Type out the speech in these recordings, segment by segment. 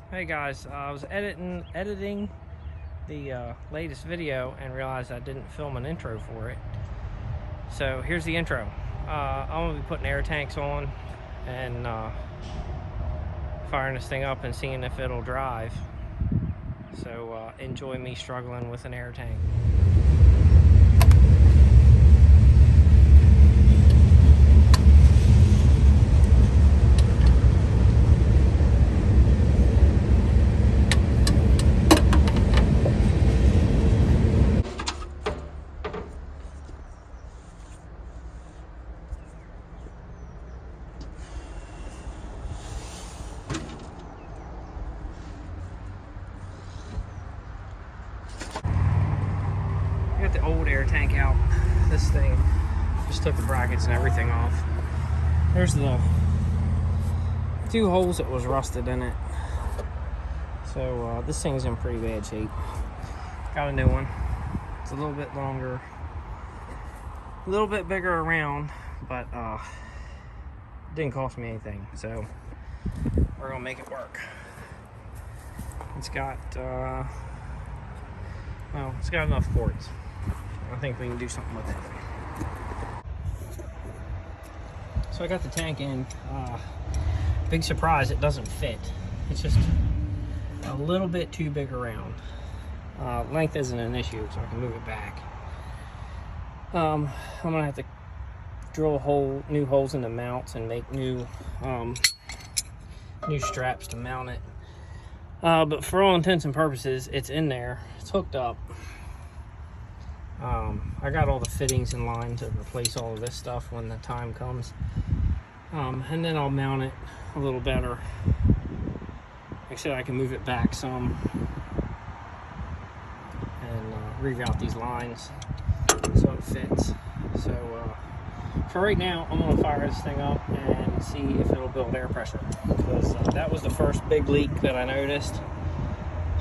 Hey guys, I was editing the latest video and realized I didn't film an intro for it. So here's the intro. I'm gonna be putting air tanks on and firing this thing up and seeing if it'll drive. So enjoy me struggling with an air tank. I got the old air tank out. This thing just took the brackets and everything off. There's the two holes that was rusted in it. So this thing's in pretty bad shape. Got a new one. It's a little bit longer, a little bit bigger around, but didn't cost me anything. So we're gonna make it work. It's got well, it's got enough ports. I think we can do something with it. So I got the tank in. Big surprise, it doesn't fit. It's just a little bit too big around. Length isn't an issue, so I can move it back. I'm gonna have to drill new holes in the mounts and make new straps to mount it. But for all intents and purposes, it's in there. It's hooked up. I got all the fittings in line to replace all of this stuff when the time comes. And then I'll mount it a little better. Like I said, I can move it back some and reroute these lines so it fits. So for right now, I'm gonna fire this thing up and see if it'll build air pressure, because that was the first big leak that I noticed.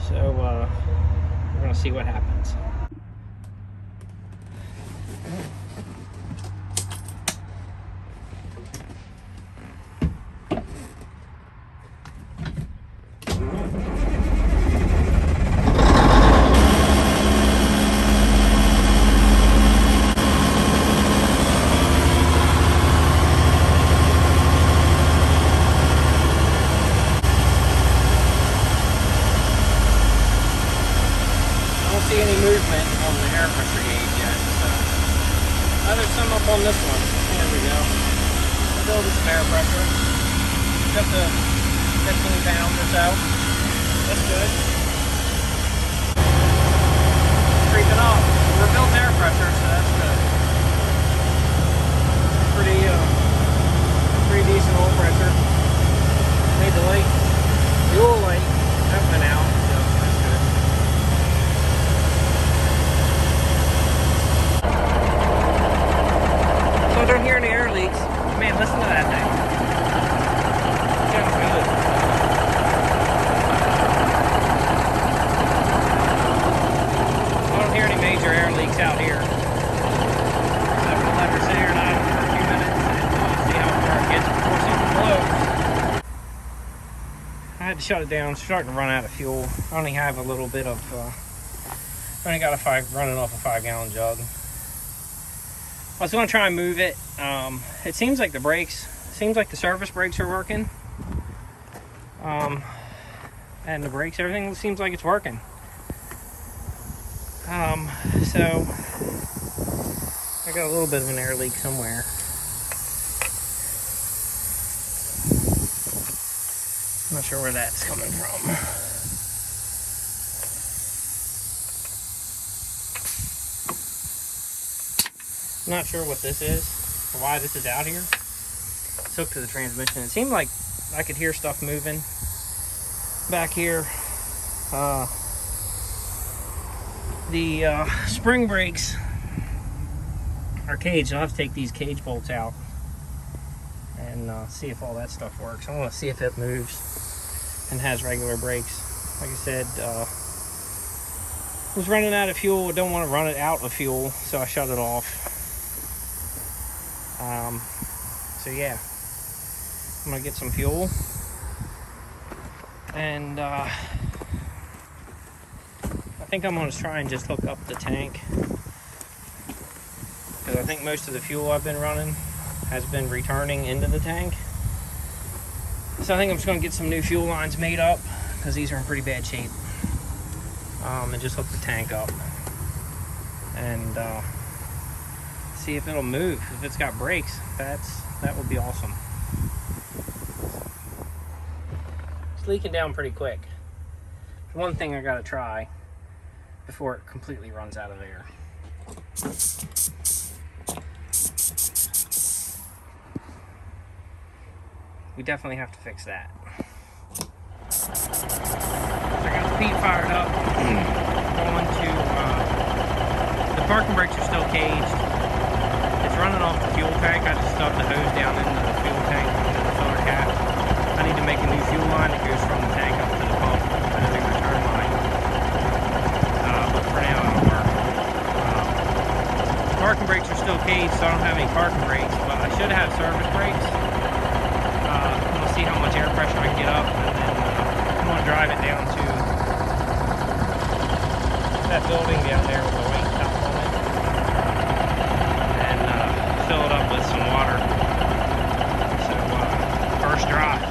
So we're gonna see what happens. See any movement on the air pressure gauge yet, so there's some up on this one. There we go. Building some air pressure. It's up to 15 pounds or so. That's good. Creeping up. We're building air pressure, so that's good. Pretty decent oil pressure. Made the light, the oil light, that went out. So I don't hear any air leaks. Man, listen to that thing. Sounds good. I don't hear any major air leaks out here. So I'm gonna let her sit here and idle for a few minutes and see how far it gets before something blows. I had to shut it down. It's starting to run out of fuel. I only have a little bit of, I only got running off a 5-gallon jug. I was going to try and move it. It seems like the service brakes are working. And the brakes, everything seems like it's working. So I got a little bit of an air leak somewhere. I'm not sure where that's coming from. I'm not sure what this is or why this is out here. It's hooked to the transmission. It seemed like I could hear stuff moving back here. The spring brakes are caged. I'll have to take these cage bolts out and see if all that stuff works. I want to see if it moves and has regular brakes. Like I said, was running out of fuel. I don't want to run it out of fuel, so I shut it off. So yeah, I'm gonna get some fuel And I think I'm going to try and just hook up the tank, because I think most of the fuel I've been running has been returning into the tank. So I think I'm just going to get some new fuel lines made up, because these are in pretty bad shape, and just hook the tank up and see if it'll move. If it's got brakes, that would be awesome. It's leaking down pretty quick. One thing I gotta try before it completely runs out of air. We definitely have to fix that. So I got the Pete fired up. Going to the parking brakes are still caged. It's running off the fuel tank. I just stubbed the hose down into the fuel tank into the filler cap. I need to make a new fuel line that goes from the tank up to the pump, and a new return line. But for now, it'll work. The parking brakes are still caged, so I don't have any parking brakes, but I should have service brakes. I'm going to see how much air pressure I can get up, and then I'm going to drive it down to that building down there with the white top on it, and fill it up with some water. So, first drive.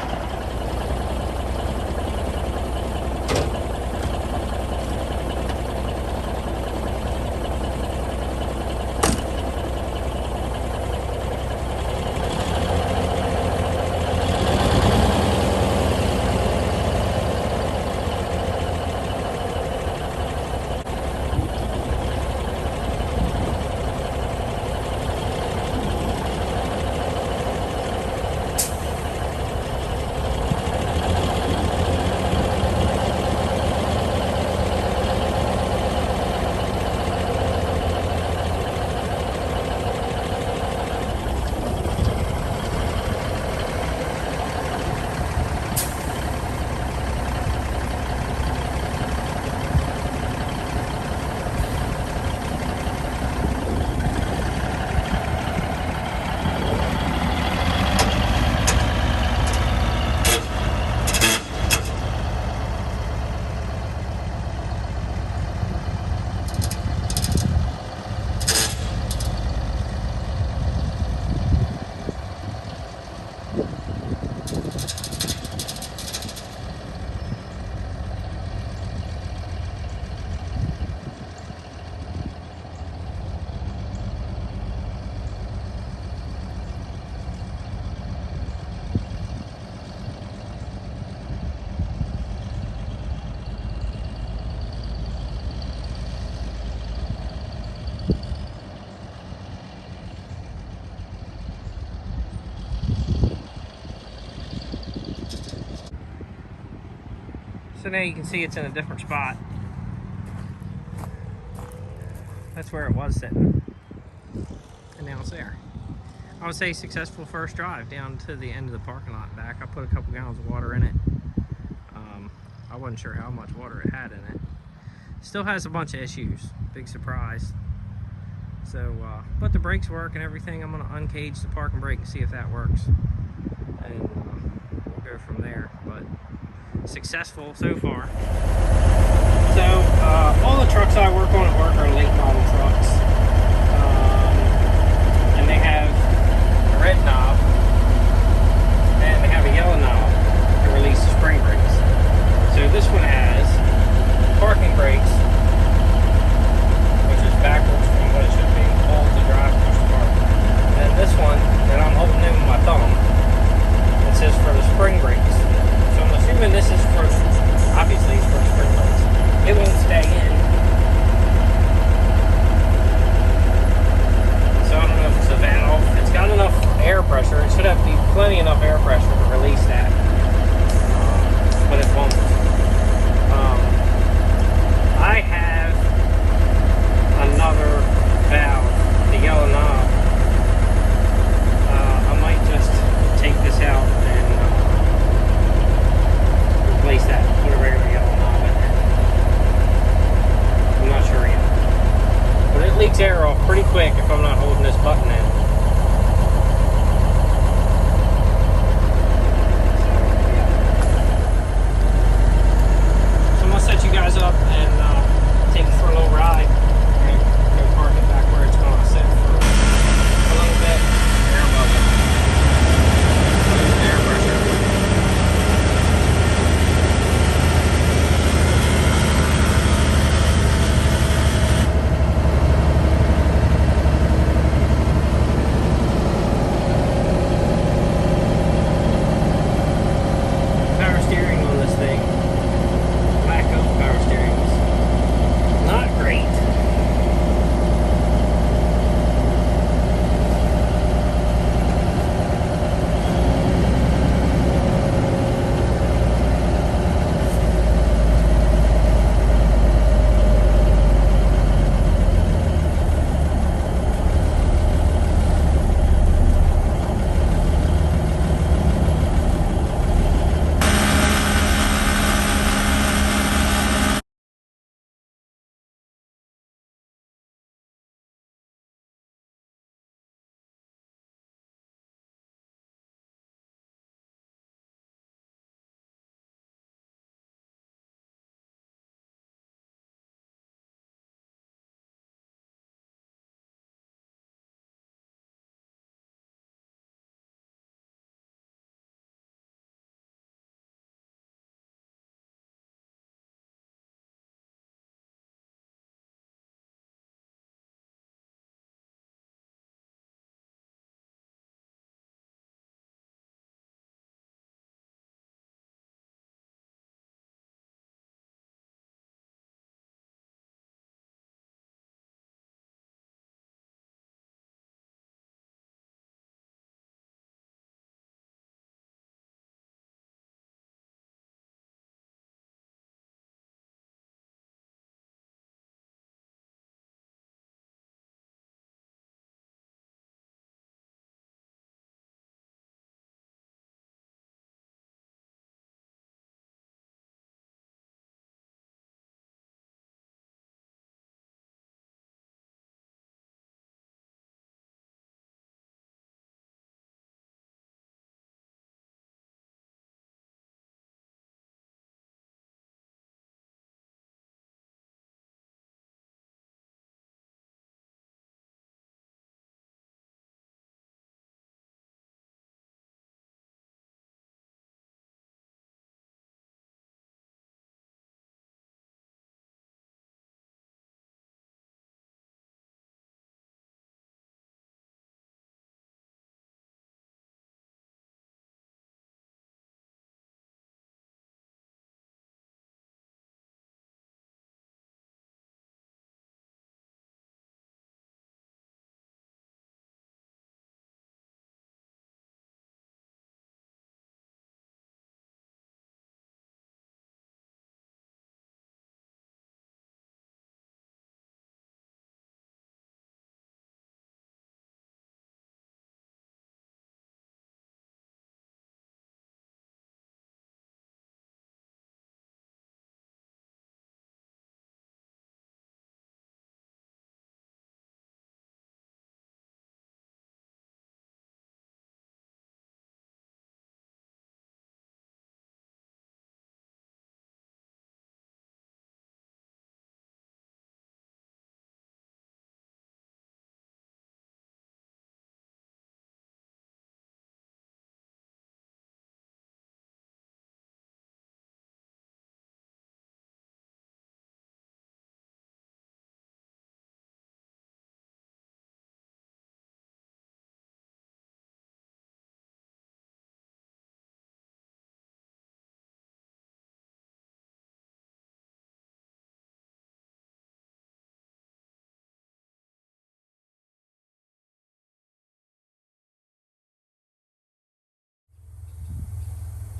So now you can see it's in a different spot. That's where it was sitting. And now it's there. I would say successful first drive down to the end of the parking lot back. I put a couple gallons of water in it. I wasn't sure how much water it had in it. Still has a bunch of issues. Big surprise. So, but the brakes work and everything. I'm gonna uncage the parking brake and see if that works. And we'll go from there. But successful so far. So all the trucks I work on at work are late model trucks, and they have a red knob and they have a yellow knob to release the spring brakes. So this one has parking brakes, which is backwards from what it should be, hold to drive, push to park. And then this one that I'm holding in with my thumb, it says for the spring brakes. So I'm assuming this is for, obviously it's for spring brakes. It won't stay in. So I don't know if it's a valve. It's got enough air pressure. It should have plenty enough air pressure to release that.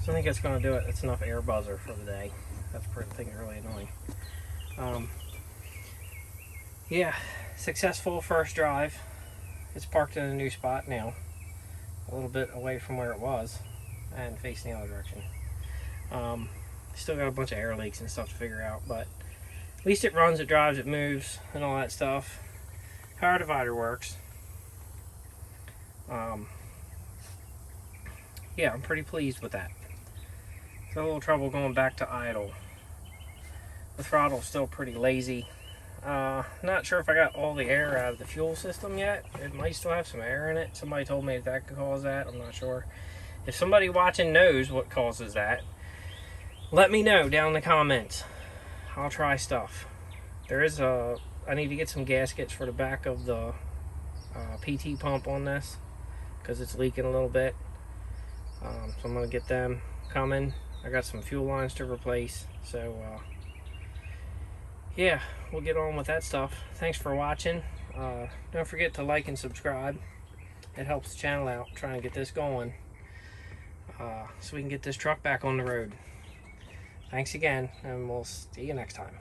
So I think that's going to do it. It's enough air buzzer for the day. That's pretty thing really annoying. Yeah, successful first drive. It's parked in a new spot now, a little bit away from where it was and facing the other direction. Still got a bunch of air leaks and stuff to figure out, but at least it runs, it drives, it moves, and all that stuff. Power divider works. Yeah, I'm pretty pleased with that. Got a little trouble going back to idle. The throttle's still pretty lazy. Not sure if I got all the air out of the fuel system yet. It might still have some air in it. Somebody told me that could cause that. I'm not sure. If somebody watching knows what causes that, let me know down in the comments. I'll try stuff. I need to get some gaskets for the back of the PT pump on this because it's leaking a little bit. So I'm going to get them coming. I got some fuel lines to replace. So yeah, we'll get on with that stuff. Thanks for watching. Don't forget to like and subscribe. It helps the channel out, trying to get this going so we can get this truck back on the road. Thanks again, and we'll see you next time.